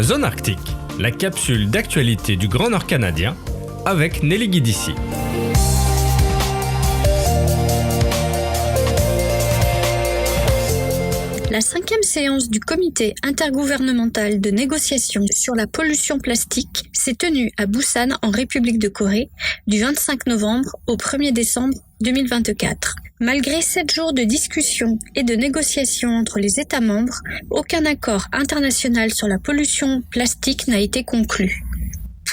Zone Arctique, la capsule d'actualité du Grand Nord canadien avec Nelly Guidici. La 5e séance du comité intergouvernemental de négociation sur la pollution plastique s'est tenue à Busan en République de Corée du 25 novembre au 1er décembre 2024. Malgré 7 jours de discussions et de négociations entre les États membres, aucun accord international sur la pollution plastique n'a été conclu.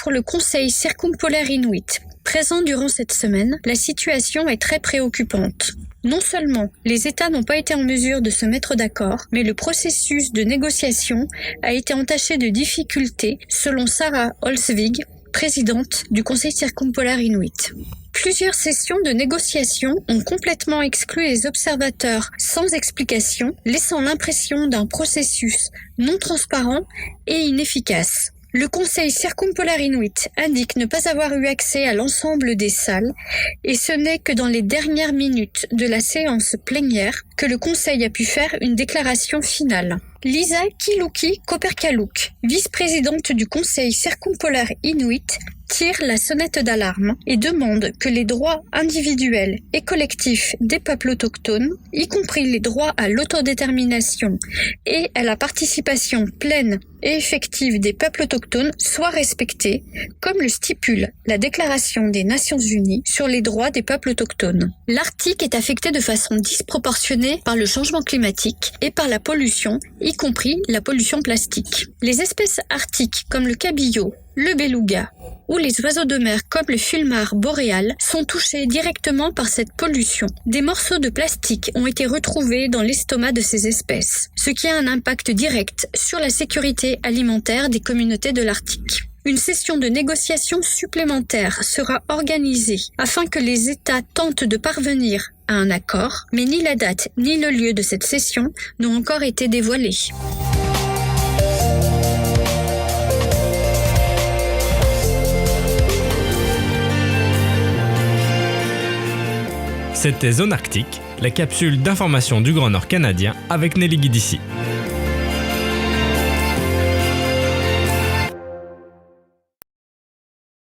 Pour le Conseil circumpolaire inuit, présent durant cette semaine, la situation est très préoccupante. Non seulement les États n'ont pas été en mesure de se mettre d'accord, mais le processus de négociation a été entaché de difficultés, selon Sarah Olsvig, présidente du Conseil circumpolaire inuit. Plusieurs sessions de négociation ont complètement exclu les observateurs sans explication, laissant l'impression d'un processus non transparent et inefficace. Le Conseil circumpolaire inuit indique ne pas avoir eu accès à l'ensemble des salles et ce n'est que dans les dernières minutes de la séance plénière que le Conseil a pu faire une déclaration finale. Lisa Kiluki-Koperkaluk, vice-présidente du Conseil circumpolaire inuit, tire la sonnette d'alarme et demande que les droits individuels et collectifs des peuples autochtones, y compris les droits à l'autodétermination et à la participation pleine et effective des peuples autochtones, soient respectés, comme le stipule la Déclaration des Nations Unies sur les droits des peuples autochtones. L'Arctique est affecté de façon disproportionnée par le changement climatique et par la pollution, y compris la pollution plastique. Les espèces arctiques comme le cabillaud, le beluga ou les oiseaux de mer comme le fulmar boréal sont touchés directement par cette pollution. Des morceaux de plastique ont été retrouvés dans l'estomac de ces espèces, ce qui a un impact direct sur la sécurité alimentaire des communautés de l'Arctique. Une session de négociation supplémentaire sera organisée afin que les États tentent de parvenir à un accord, mais ni la date ni le lieu de cette session n'ont encore été dévoilés. C'était Zone Arctique, la capsule d'information du Grand Nord canadien avec Nelly Guidici.